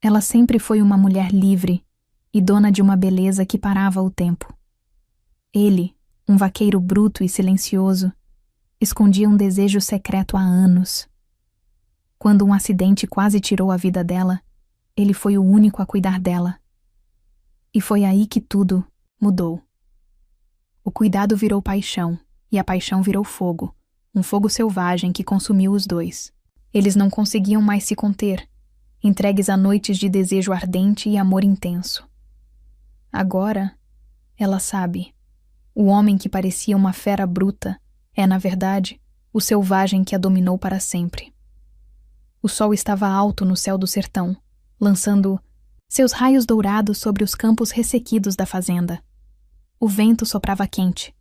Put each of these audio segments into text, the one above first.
Ela sempre foi uma mulher livre e dona de uma beleza que parava o tempo. Ele, um vaqueiro bruto e silencioso, escondia um desejo secreto há anos. Quando um acidente quase tirou a vida dela, ele foi o único a cuidar dela. E foi aí que tudo mudou. O cuidado virou paixão, e a paixão virou fogo, um fogo selvagem que consumiu os dois. Eles não conseguiam mais se conter, entregues a noites de desejo ardente e amor intenso. Agora, ela sabe, o homem que parecia uma fera bruta é, na verdade, o selvagem que a dominou para sempre. O sol estava alto no céu do sertão, lançando seus raios dourados sobre os campos ressequidos da fazenda. O vento soprava quente,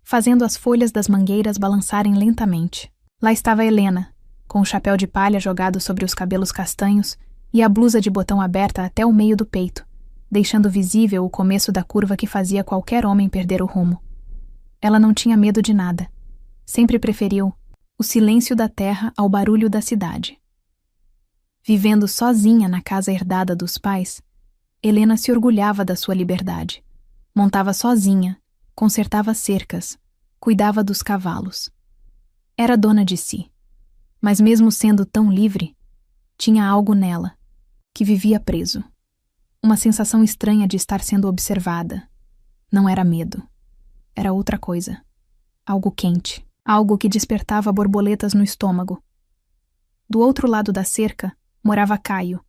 fazendo as folhas das mangueiras balançarem lentamente. Lá estava Helena, com o chapéu de palha jogado sobre os cabelos castanhos e a blusa de botão aberta até o meio do peito, deixando visível o começo da curva que fazia qualquer homem perder o rumo. Ela não tinha medo de nada. Sempre preferiu o silêncio da terra ao barulho da cidade. Vivendo sozinha na casa herdada dos pais, Helena se orgulhava da sua liberdade. Montava sozinha, consertava cercas, cuidava dos cavalos. Era dona de si. Mas mesmo sendo tão livre, tinha algo nela, que vivia preso. Uma sensação estranha de estar sendo observada. Não era medo. Era outra coisa. Algo quente. Algo que despertava borboletas no estômago. Do outro lado da cerca, morava Caio,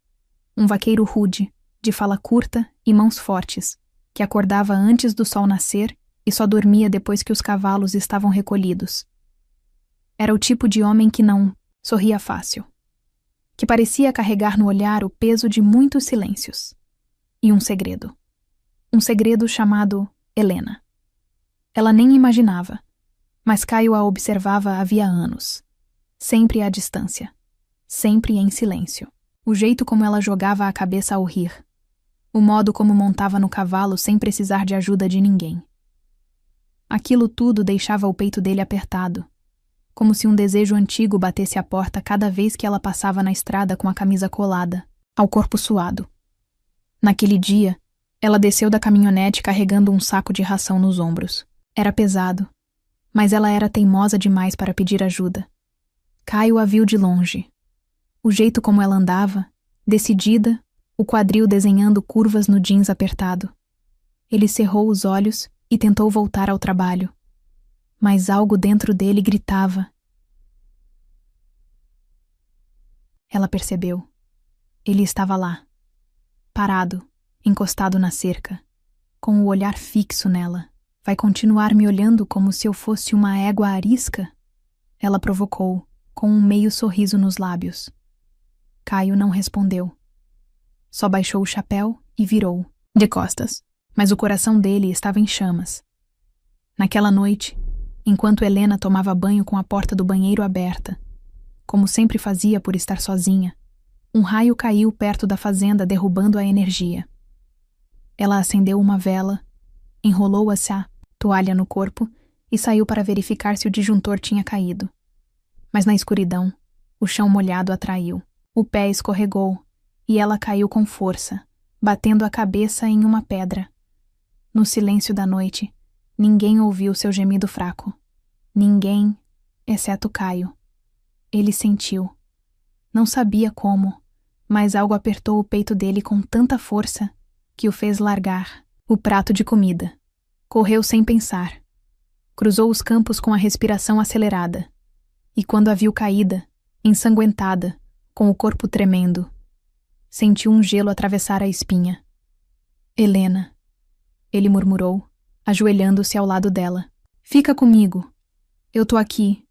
um vaqueiro rude, de fala curta e mãos fortes, que acordava antes do sol nascer e só dormia depois que os cavalos estavam recolhidos. Era o tipo de homem que não sorria fácil, que parecia carregar no olhar o peso de muitos silêncios. E um segredo. Um segredo chamado Helena. Ela nem imaginava, mas Caio a observava havia anos, sempre à distância, sempre em silêncio. O jeito como ela jogava a cabeça ao rir, o modo como montava no cavalo sem precisar de ajuda de ninguém. Aquilo tudo deixava o peito dele apertado, como se um desejo antigo batesse à porta cada vez que ela passava na estrada com a camisa colada, ao corpo suado. Naquele dia, ela desceu da caminhonete carregando um saco de ração nos ombros. Era pesado, mas ela era teimosa demais para pedir ajuda. Caio a viu de longe. O jeito como ela andava, decidida, o quadril desenhando curvas no jeans apertado. Ele cerrou os olhos e tentou voltar ao trabalho. Mas algo dentro dele gritava. Ela percebeu. Ele estava lá, parado, encostado na cerca, com o olhar fixo nela. Vai continuar me olhando como se eu fosse uma égua arisca? Ela provocou, com um meio sorriso nos lábios. Caio não respondeu. Só baixou o chapéu e virou, de costas, mas o coração dele estava em chamas. Naquela noite, enquanto Helena tomava banho com a porta do banheiro aberta, como sempre fazia por estar sozinha, um raio caiu perto da fazenda derrubando a energia. Ela acendeu uma vela, enrolou-se a toalha no corpo e saiu para verificar se o disjuntor tinha caído. Mas na escuridão, o chão molhado a traiu. O pé escorregou e ela caiu com força, batendo a cabeça em uma pedra. No silêncio da noite, ninguém ouviu seu gemido fraco. Ninguém, exceto Caio. Ele sentiu. Não sabia como, mas algo apertou o peito dele com tanta força que o fez largar o prato de comida. Correu sem pensar. Cruzou os campos com a respiração acelerada. E quando a viu caída, ensanguentada, com o corpo tremendo, sentiu um gelo atravessar a espinha. Helena, ele murmurou, ajoelhando-se ao lado dela. Fica comigo. Eu tô aqui.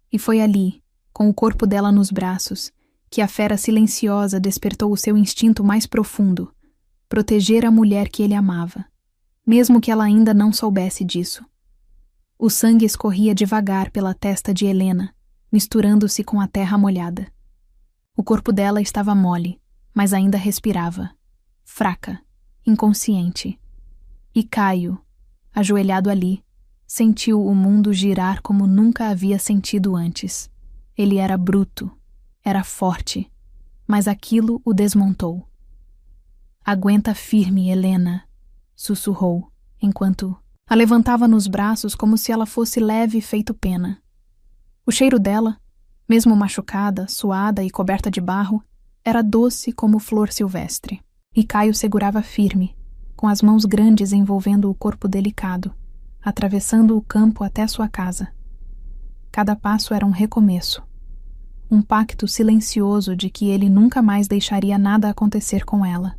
E foi ali, com o corpo dela nos braços, que a fera silenciosa despertou o seu instinto mais profundo, proteger a mulher que ele amava, mesmo que ela ainda não soubesse disso. O sangue escorria devagar pela testa de Helena, misturando-se com a terra molhada. O corpo dela estava mole, mas ainda respirava, fraca, inconsciente. E Caio, ajoelhado ali, sentiu o mundo girar como nunca havia sentido antes. Ele era bruto, era forte, mas aquilo o desmontou. Aguenta firme, Helena, sussurrou, enquanto a levantava nos braços como se ela fosse leve feito pena. O cheiro dela, mesmo machucada, suada e coberta de barro, era doce como flor silvestre. E Caio segurava firme, com as mãos grandes envolvendo o corpo delicado, atravessando o campo até sua casa. Cada passo era um recomeço, um pacto silencioso de que ele nunca mais deixaria nada acontecer com ela.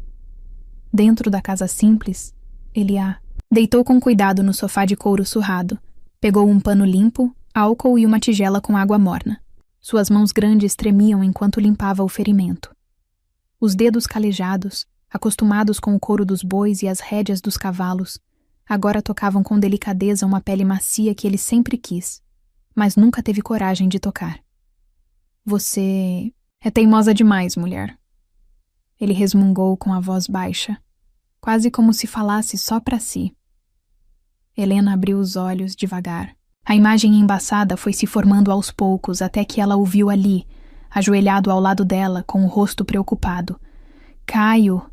Dentro da casa simples, ele a deitou com cuidado no sofá de couro surrado, pegou um pano limpo, álcool e uma tigela com água morna. Suas mãos grandes tremiam enquanto limpava o ferimento. Os dedos calejados, acostumados com o couro dos bois e as rédeas dos cavalos, agora tocavam com delicadeza uma pele macia que ele sempre quis, mas nunca teve coragem de tocar. Você é teimosa demais, mulher. Ele resmungou com a voz baixa, quase como se falasse só para si. Helena abriu os olhos devagar. A imagem embaçada foi se formando aos poucos até que ela o viu ali, ajoelhado ao lado dela, com o rosto preocupado. Caio!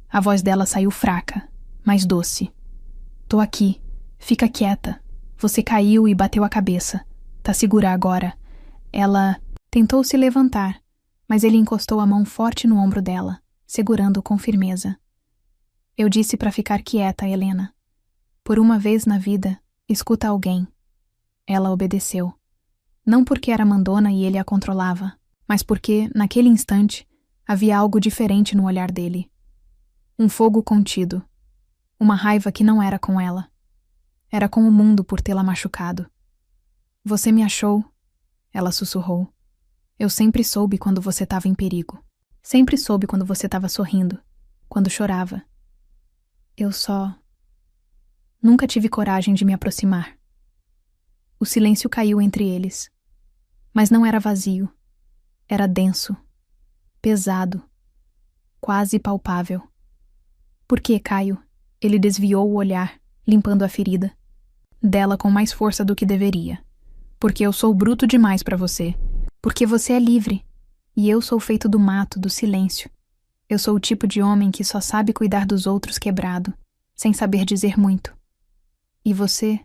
A voz dela saiu fraca, mas doce. Tô aqui. Fica quieta. Você caiu e bateu a cabeça. Tá segura agora. Ela tentou se levantar, mas ele encostou a mão forte no ombro dela, segurando com firmeza. Eu disse para ficar quieta, Helena. Por uma vez na vida, escuta alguém. Ela obedeceu. Não porque era mandona e ele a controlava, mas porque, naquele instante, havia algo diferente no olhar dele. Um fogo contido. Uma raiva que não era com ela. Era com o mundo por tê-la machucado. Você me achou? Ela sussurrou. Eu sempre soube quando você estava em perigo. Sempre soube quando você estava sorrindo. Quando chorava. Eu só... nunca tive coragem de me aproximar. O silêncio caiu entre eles. Mas não era vazio. Era denso. Pesado. Quase palpável. Por que, Caio? Ele desviou o olhar, limpando a ferida. Dela com mais força do que deveria. Porque eu sou bruto demais para você. Porque você é livre. E eu sou feito do mato, do silêncio. Eu sou o tipo de homem que só sabe cuidar dos outros quebrado, sem saber dizer muito. E você...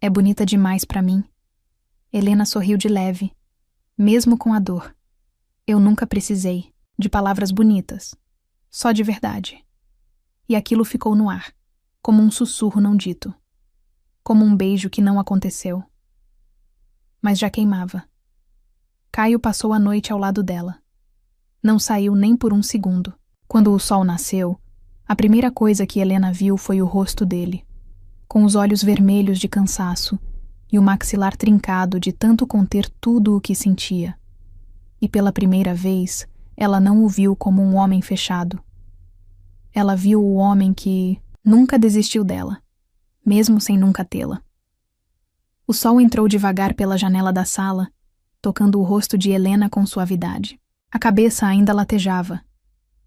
é bonita demais para mim. Helena sorriu de leve, mesmo com a dor. Eu nunca precisei de palavras bonitas, só de verdade. E aquilo ficou no ar, como um sussurro não dito, como um beijo que não aconteceu. Mas já queimava. Caio passou a noite ao lado dela. Não saiu nem por um segundo. Quando o sol nasceu, a primeira coisa que Helena viu foi o rosto dele, com os olhos vermelhos de cansaço e o maxilar trincado de tanto conter tudo o que sentia. E pela primeira vez, ela não o viu como um homem fechado. Ela viu o homem que nunca desistiu dela, mesmo sem nunca tê-la. O sol entrou devagar pela janela da sala, tocando o rosto de Helena com suavidade. A cabeça ainda latejava,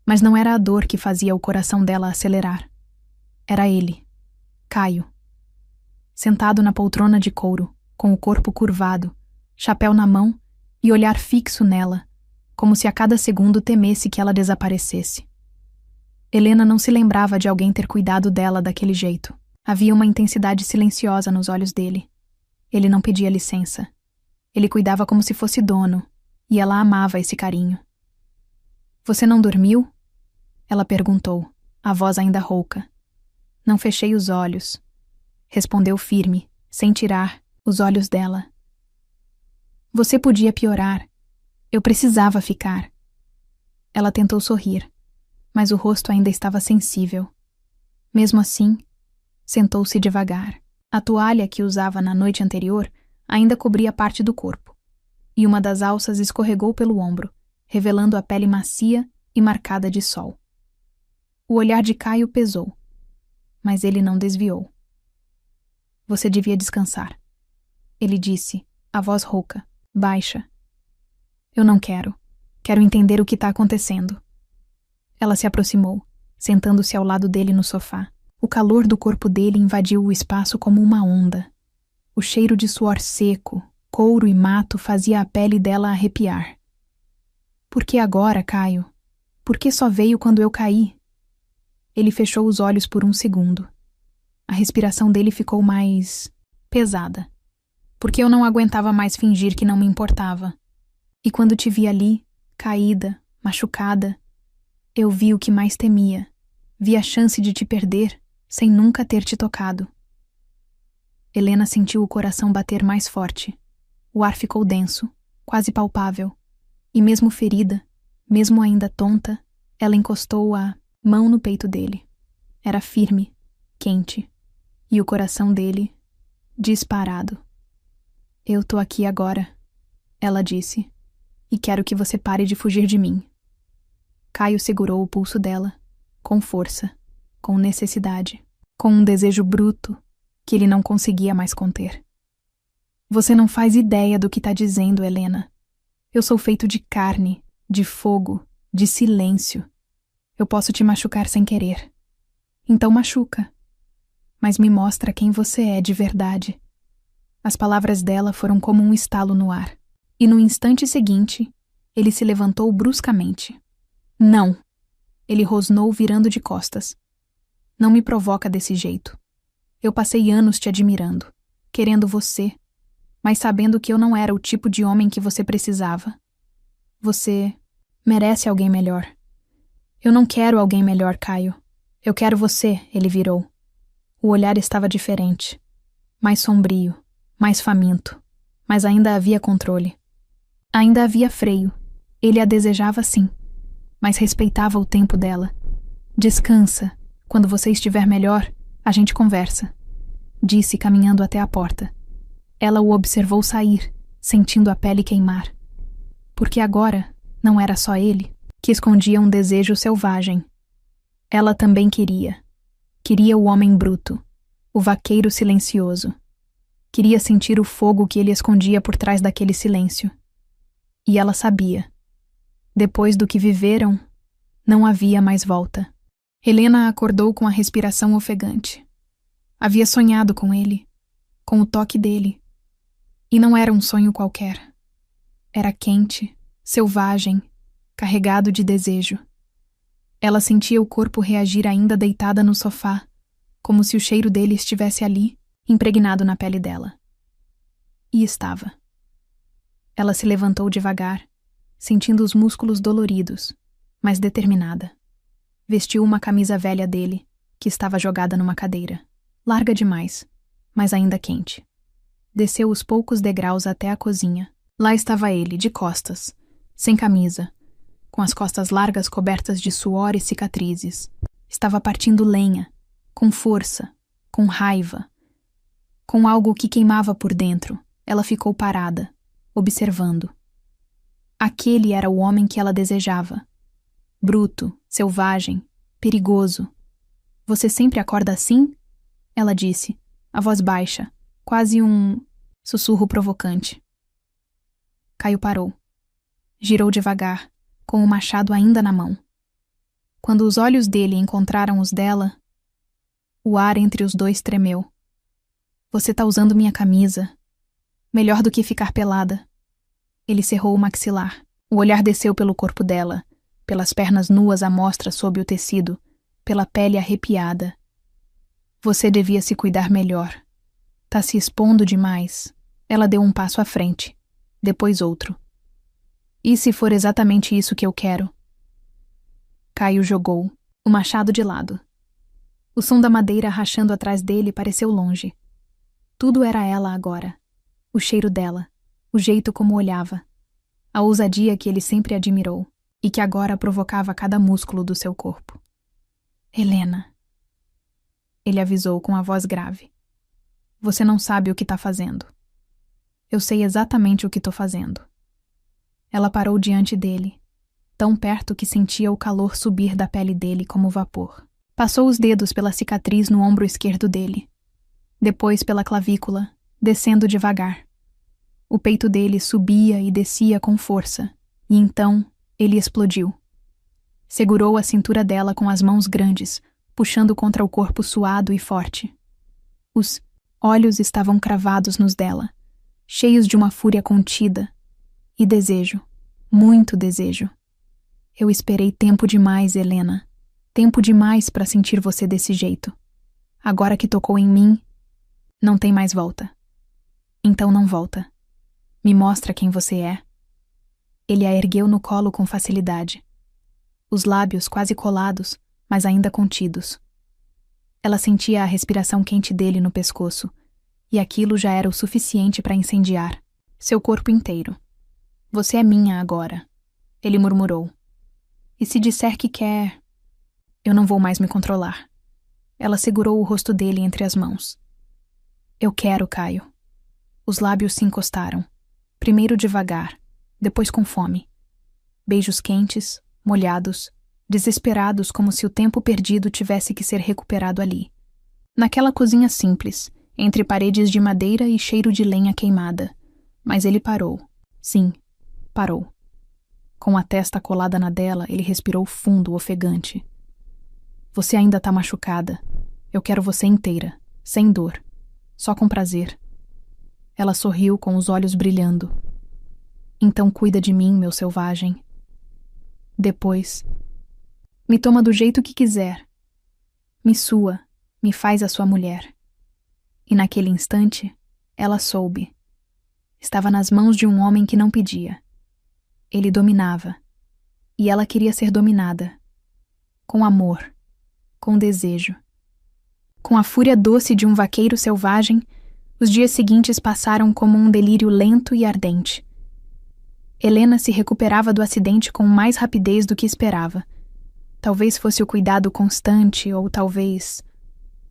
mas não era a dor que fazia o coração dela acelerar. Era ele, Caio. Sentado na poltrona de couro, com o corpo curvado, chapéu na mão e olhar fixo nela, como se a cada segundo temesse que ela desaparecesse. Helena não se lembrava de alguém ter cuidado dela daquele jeito. Havia uma intensidade silenciosa nos olhos dele. Ele não pedia licença. Ele cuidava como se fosse dono, e ela amava esse carinho. Você não dormiu? Ela perguntou, a voz ainda rouca. Não fechei os olhos. Respondeu firme, sem tirar os olhos dela. Você podia piorar. Eu precisava ficar. Ela tentou sorrir, mas o rosto ainda estava sensível. Mesmo assim, sentou-se devagar. A toalha que usava na noite anterior ainda cobria parte do corpo, e uma das alças escorregou pelo ombro, revelando a pele macia e marcada de sol. O olhar de Caio pesou, mas ele não desviou. Você devia descansar, ele disse, a voz rouca, baixa. Eu não quero. Quero entender o que está acontecendo. Ela se aproximou, sentando-se ao lado dele no sofá. O calor do corpo dele invadiu o espaço como uma onda. O cheiro de suor seco, couro e mato fazia a pele dela arrepiar. Por que agora, Caio? Por que só veio quando eu caí? Ele fechou os olhos por um segundo. A respiração dele ficou mais pesada, porque eu não aguentava mais fingir que não me importava. E quando te vi ali, caída, machucada, eu vi o que mais temia. Vi a chance de te perder sem nunca ter te tocado. Helena sentiu o coração bater mais forte. O ar ficou denso, quase palpável. E mesmo ferida, mesmo ainda tonta, ela encostou a mão no peito dele. Era firme, quente, e o coração dele disparado. Eu tô aqui agora, ela disse, e quero que você pare de fugir de mim. Caio segurou o pulso dela, com força, com necessidade, com um desejo bruto que ele não conseguia mais conter. Você não faz ideia do que tá dizendo, Helena. Eu sou feito de carne, de fogo, de silêncio. Eu posso te machucar sem querer. Então machuca. Mas me mostra quem você é de verdade. As palavras dela foram como um estalo no ar. E no instante seguinte, ele se levantou bruscamente. Não! Ele rosnou virando de costas. Não me provoca desse jeito. Eu passei anos te admirando, querendo você, mas sabendo que eu não era o tipo de homem que você precisava. Você merece alguém melhor. Eu não quero alguém melhor, Caio. Eu quero você, ele virou. O olhar estava diferente. Mais sombrio, mais faminto. Mas ainda havia controle. Ainda havia freio. Ele a desejava sim, mas respeitava o tempo dela. Descansa. Quando você estiver melhor, a gente conversa, disse caminhando até a porta. Ela o observou sair, sentindo a pele queimar. Porque agora não era só ele que escondia um desejo selvagem. Ela também queria. Queria o homem bruto, o vaqueiro silencioso. Queria sentir o fogo que ele escondia por trás daquele silêncio. E ela sabia. Depois do que viveram, não havia mais volta. Helena acordou com a respiração ofegante. Havia sonhado com ele, com o toque dele. E não era um sonho qualquer. Era quente, selvagem, carregado de desejo. Ela sentia o corpo reagir ainda deitada no sofá, como se o cheiro dele estivesse ali, impregnado na pele dela. E estava. Ela se levantou devagar, sentindo os músculos doloridos, mas determinada. Vestiu uma camisa velha dele, que estava jogada numa cadeira, larga demais, mas ainda quente. Desceu os poucos degraus até a cozinha. Lá estava ele, de costas, sem camisa, com as costas largas cobertas de suor e cicatrizes. Estava partindo lenha, com força, com raiva, com algo que queimava por dentro. Ela ficou parada, observando. Aquele era o homem que ela desejava. Bruto, selvagem, perigoso. Você sempre acorda assim? Ela disse, a voz baixa, quase um sussurro provocante. Caio parou. Girou devagar, com o machado ainda na mão. Quando os olhos dele encontraram os dela, o ar entre os dois tremeu. Você tá usando minha camisa. Melhor do que ficar pelada. Ele cerrou o maxilar. O olhar desceu pelo corpo dela, pelas pernas nuas à mostra sob o tecido, pela pele arrepiada. Você devia se cuidar melhor. Tá se expondo demais. Ela deu um passo à frente, depois outro. E se for exatamente isso que eu quero? Caio jogou o machado de lado. O som da madeira rachando atrás dele pareceu longe. Tudo era ela agora. O cheiro dela, o jeito como olhava, a ousadia que ele sempre admirou e que agora provocava cada músculo do seu corpo. Helena. Ele avisou com a voz grave. Você não sabe o que tá fazendo. Eu sei exatamente o que tô fazendo. Ela parou diante dele, tão perto que sentia o calor subir da pele dele como vapor. Passou os dedos pela cicatriz no ombro esquerdo dele, depois pela clavícula, descendo devagar. O peito dele subia e descia com força, e então ele explodiu. Segurou a cintura dela com as mãos grandes, puxando contra o corpo suado e forte. Os olhos estavam cravados nos dela, cheios de uma fúria contida, e desejo, muito desejo. Eu esperei tempo demais, Helena. Tempo demais para sentir você desse jeito. Agora que tocou em mim, não tem mais volta. Então não volta. Me mostra quem você é. Ele a ergueu no colo com facilidade. Os lábios quase colados, mas ainda contidos. Ela sentia a respiração quente dele no pescoço, e aquilo já era o suficiente para incendiar seu corpo inteiro. Você é minha agora, ele murmurou. E se disser que quer... Eu não vou mais me controlar. Ela segurou o rosto dele entre as mãos. Eu quero, Caio. Os lábios se encostaram. Primeiro devagar, depois com fome. Beijos quentes, molhados, desesperados como se o tempo perdido tivesse que ser recuperado ali. Naquela cozinha simples, entre paredes de madeira e cheiro de lenha queimada. Mas ele parou. Sim, parou. Com a testa colada na dela, ele respirou fundo, ofegante. Você ainda tá machucada. Eu quero você inteira, sem dor, só com prazer. Ela sorriu com os olhos brilhando. Então cuida de mim, meu selvagem. Depois, me toma do jeito que quiser. Me sua, me faz a sua mulher. E naquele instante, ela soube. Estava nas mãos de um homem que não pedia. Ele dominava. E ela queria ser dominada. Com amor. Com desejo. Com a fúria doce de um vaqueiro selvagem, os dias seguintes passaram como um delírio lento e ardente. Helena se recuperava do acidente com mais rapidez do que esperava. Talvez fosse o cuidado constante, ou talvez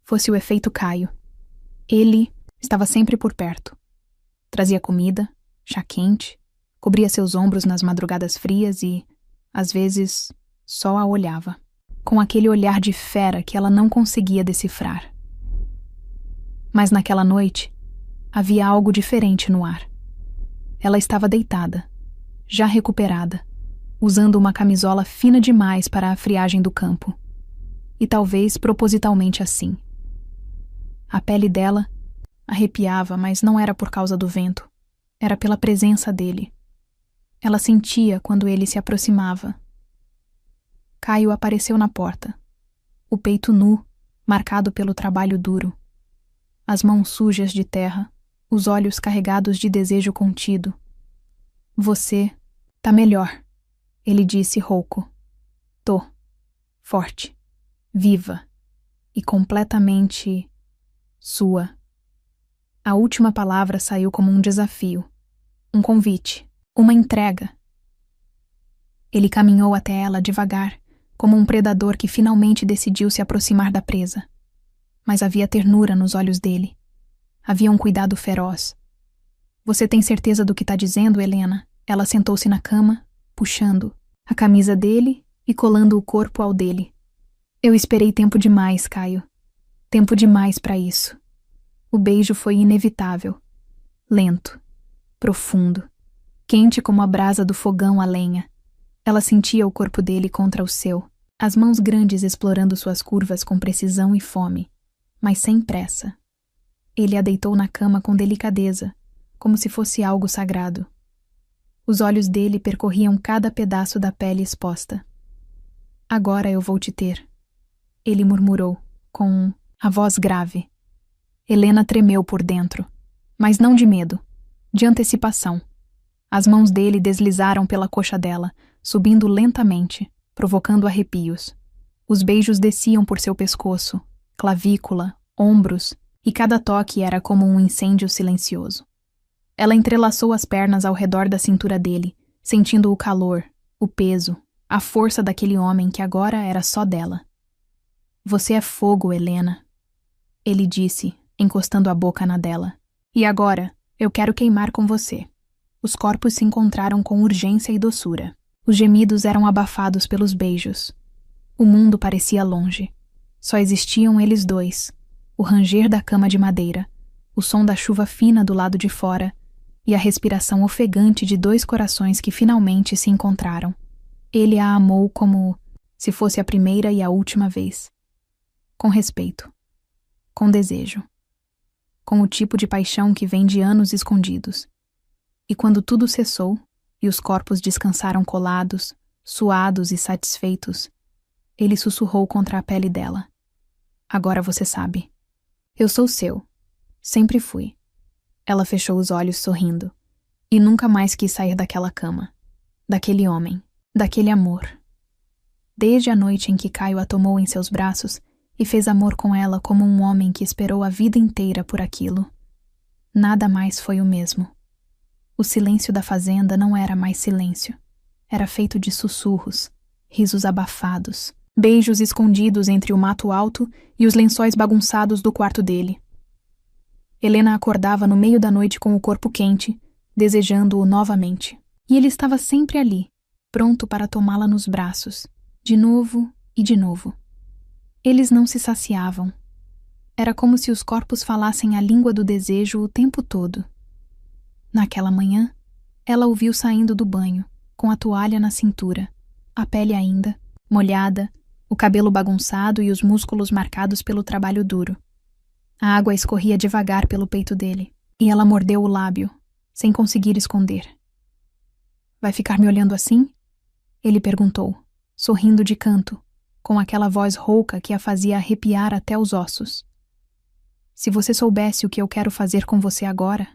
fosse o efeito Caio. Ele estava sempre por perto. Trazia comida, chá quente, cobria seus ombros nas madrugadas frias e, às vezes, só a olhava, com aquele olhar de fera que ela não conseguia decifrar. Mas naquela noite, havia algo diferente no ar. Ela estava deitada, já recuperada, usando uma camisola fina demais para a friagem do campo. E talvez propositalmente assim. A pele dela arrepiava, mas não era por causa do vento. Era pela presença dele. Ela sentia quando ele se aproximava. Caio apareceu na porta. O peito nu, marcado pelo trabalho duro. As mãos sujas de terra, os olhos carregados de desejo contido. Você tá melhor, ele disse rouco. Tô. Forte. Viva. E completamente... sua. A última palavra saiu como um desafio. Um convite. Uma entrega. Ele caminhou até ela devagar, como um predador que finalmente decidiu se aproximar da presa. Mas havia ternura nos olhos dele. Havia um cuidado feroz. Você tem certeza do que tá dizendo, Helena? Ela sentou-se na cama, puxando a camisa dele e colando o corpo ao dele. Eu esperei tempo demais, Caio. Tempo demais para isso. O beijo foi inevitável. Lento. Profundo. Quente como a brasa do fogão a lenha. Ela sentia o corpo dele contra o seu, as mãos grandes explorando suas curvas com precisão e fome, mas sem pressa. Ele a deitou na cama com delicadeza, como se fosse algo sagrado. Os olhos dele percorriam cada pedaço da pele exposta. Agora eu vou te ter, ele murmurou, com a voz grave. Helena tremeu por dentro, mas não de medo, de antecipação. As mãos dele deslizaram pela coxa dela, subindo lentamente, provocando arrepios. Os beijos desciam por seu pescoço, clavícula, ombros, e cada toque era como um incêndio silencioso. Ela entrelaçou as pernas ao redor da cintura dele, sentindo o calor, o peso, a força daquele homem que agora era só dela. Você é fogo, Helena, ele disse, encostando a boca na dela. E agora, eu quero queimar com você. Os corpos se encontraram com urgência e doçura. Os gemidos eram abafados pelos beijos. O mundo parecia longe. Só existiam eles dois. O ranger da cama de madeira, o som da chuva fina do lado de fora e a respiração ofegante de dois corações que finalmente se encontraram. Ele a amou como se fosse a primeira e a última vez. Com respeito. Com desejo. Com o tipo de paixão que vem de anos escondidos. E quando tudo cessou, e os corpos descansaram colados, Suados e satisfeitos, ele sussurrou contra a pele dela. Agora você sabe. Eu sou seu. Sempre fui. Ela fechou os olhos sorrindo. E nunca mais quis sair daquela cama. Daquele homem. Daquele amor. Desde a noite em que Caio a tomou em seus braços e fez amor com ela como um homem que esperou a vida inteira por aquilo. Nada mais foi o mesmo. O silêncio da fazenda não era mais silêncio. Era feito de sussurros, risos abafados, beijos escondidos entre o mato alto e os lençóis bagunçados do quarto dele. Helena acordava no meio da noite com o corpo quente, desejando-o novamente. E ele estava sempre ali, pronto para tomá-la nos braços, de novo e de novo. Eles não se saciavam. Era como se os corpos falassem a língua do desejo o tempo todo. Naquela manhã, ela o viu saindo do banho, com a toalha na cintura, a pele ainda, molhada, o cabelo bagunçado e os músculos marcados pelo trabalho duro. A água escorria devagar pelo peito dele, e ela mordeu o lábio, sem conseguir esconder. Vai ficar me olhando assim? Ele perguntou, sorrindo de canto, com aquela voz rouca que a fazia arrepiar até os ossos. Se você soubesse o que eu quero fazer com você agora...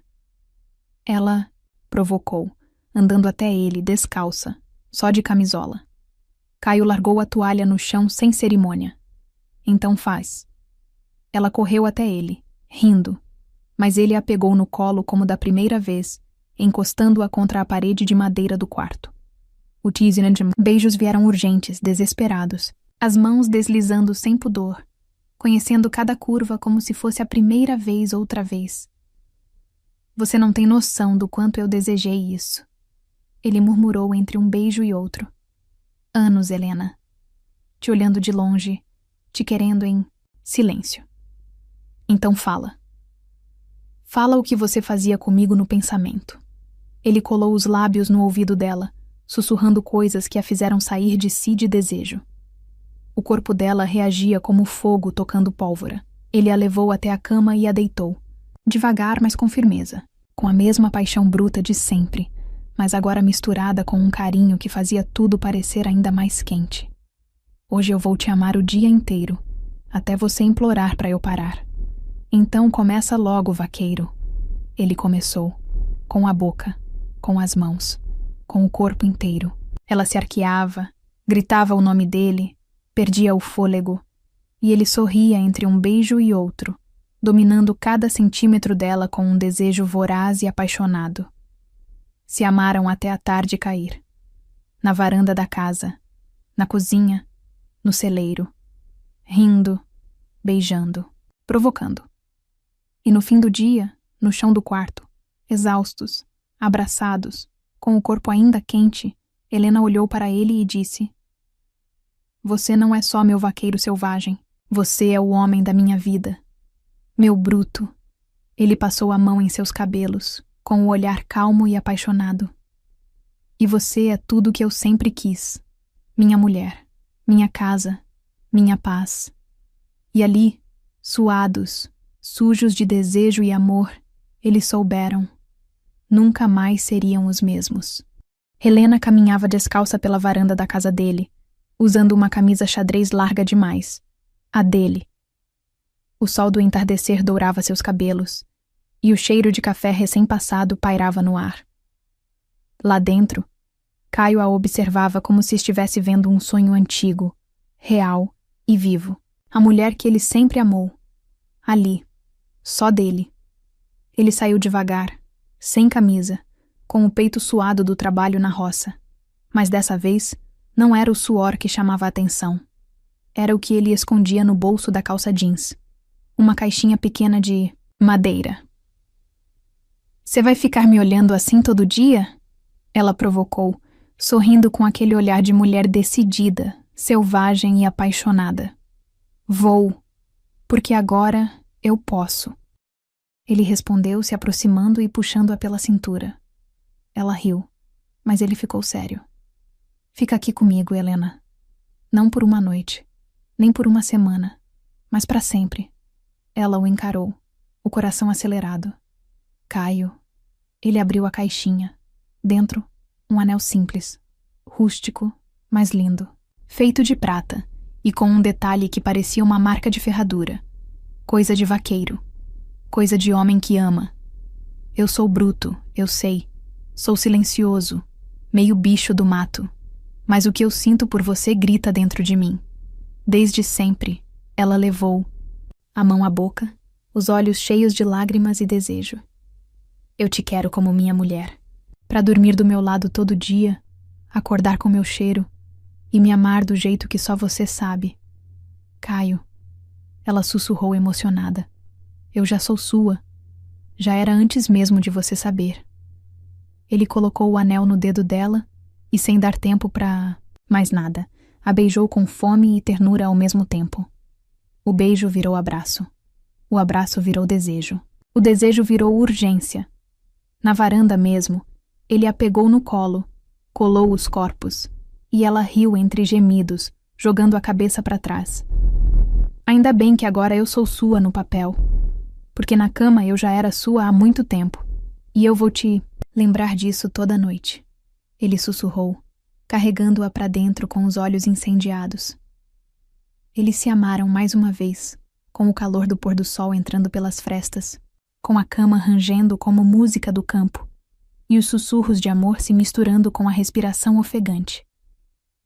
Ela provocou, andando até ele, descalça, só de camisola. Caio largou a toalha no chão sem cerimônia. Então faz. Ela correu até ele, rindo, mas ele a pegou no colo como da primeira vez, encostando-a contra a parede de madeira do quarto. O beijos vieram urgentes, desesperados, as mãos deslizando sem pudor, conhecendo cada curva como se fosse a primeira vez outra vez. Você não tem noção do quanto eu desejei isso. Ele murmurou entre um beijo e outro. Anos, Helena. Te olhando de longe, te querendo em silêncio. Então fala. Fala o que você fazia comigo no pensamento. Ele colou os lábios no ouvido dela, sussurrando coisas que a fizeram sair de si de desejo. O corpo dela reagia como fogo tocando pólvora. Ele a levou até a cama e a deitou. Devagar, mas com firmeza, com a mesma paixão bruta de sempre, mas agora misturada com um carinho que fazia tudo parecer ainda mais quente. Hoje eu vou te amar o dia inteiro, até você implorar para eu parar. Então começa logo, vaqueiro. Ele começou, com a boca, com as mãos, com o corpo inteiro. Ela se arqueava, gritava o nome dele, perdia o fôlego, e ele sorria entre um beijo e outro, dominando cada centímetro dela com um desejo voraz e apaixonado. Se amaram até a tarde cair. Na varanda da casa, na cozinha, no celeiro, rindo, beijando, provocando. E no fim do dia, no chão do quarto, exaustos, abraçados, com o corpo ainda quente, Helena olhou para ele e disse: Você não é só meu vaqueiro selvagem, você é o homem da minha vida. Meu bruto. Ele passou a mão em seus cabelos, com o olhar calmo e apaixonado. E você é tudo o que eu sempre quis. Minha mulher, minha casa, minha paz. E ali, suados, sujos de desejo e amor, eles souberam. Nunca mais seriam os mesmos. Helena caminhava descalça pela varanda da casa dele, usando uma camisa xadrez larga demais. A dele. O sol do entardecer dourava seus cabelos, e o cheiro de café recém-passado pairava no ar. Lá dentro, Caio a observava como se estivesse vendo um sonho antigo, real e vivo. A mulher que ele sempre amou. Ali, só dele. Ele saiu devagar, sem camisa, com o peito suado do trabalho na roça. Mas dessa vez, não era o suor que chamava a atenção. Era o que ele escondia no bolso da calça jeans. Uma caixinha pequena de madeira. Você vai ficar me olhando assim todo dia? Ela provocou, sorrindo com aquele olhar de mulher decidida, selvagem e apaixonada. Vou, porque agora eu posso. Ele respondeu, se aproximando e puxando-a pela cintura. Ela riu, mas ele ficou sério. Fica aqui comigo, Helena. Não por uma noite, nem por uma semana, mas para sempre. Ela o encarou, o coração acelerado. Caio. Ele abriu a caixinha. Dentro, um anel simples, rústico, mas lindo, feito de prata e com um detalhe que parecia uma marca de ferradura. Coisa de vaqueiro, coisa de homem que ama. Eu sou bruto, eu sei. Sou silencioso, meio bicho do mato. Mas o que eu sinto por você grita dentro de mim. Desde sempre, ela levou a mão à boca, os olhos cheios de lágrimas e desejo. Eu te quero como minha mulher, para dormir do meu lado todo dia, acordar com meu cheiro e me amar do jeito que só você sabe. Caio, ela sussurrou emocionada. Eu já sou sua. Já era antes mesmo de você saber. Ele colocou o anel no dedo dela e, sem dar tempo para mais nada, a beijou com fome e ternura ao mesmo tempo. O beijo virou abraço. O abraço virou desejo. O desejo virou urgência. Na varanda mesmo, ele a pegou no colo, colou os corpos, e ela riu entre gemidos, jogando a cabeça para trás. Ainda bem que agora eu sou sua no papel, porque na cama eu já era sua há muito tempo, e eu vou te lembrar disso toda noite. Ele sussurrou, carregando-a para dentro com os olhos incendiados. Eles se amaram mais uma vez, com o calor do pôr do sol entrando pelas frestas, com a cama rangendo como música do campo, e os sussurros de amor se misturando com a respiração ofegante.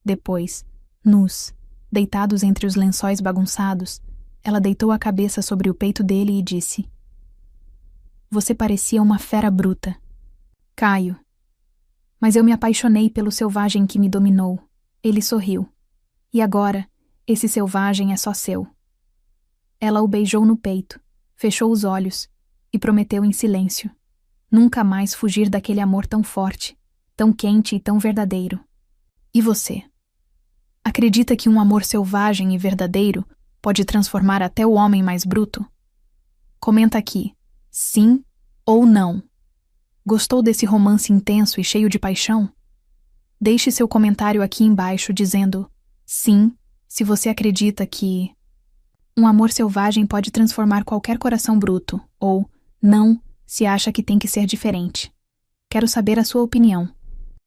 Depois, nus, deitados entre os lençóis bagunçados, ela deitou a cabeça sobre o peito dele e disse: Você parecia uma fera bruta. Caio. Mas eu me apaixonei pelo selvagem que me dominou. Ele sorriu. E agora, esse selvagem é só seu. Ela o beijou no peito, fechou os olhos e prometeu em silêncio nunca mais fugir daquele amor tão forte, tão quente e tão verdadeiro. E você? Acredita que um amor selvagem e verdadeiro pode transformar até o homem mais bruto? Comenta aqui, sim ou não. Gostou desse romance intenso e cheio de paixão? Deixe seu comentário aqui embaixo dizendo sim, se você acredita que um amor selvagem pode transformar qualquer coração bruto, ou não, se acha que tem que ser diferente. Quero saber a sua opinião.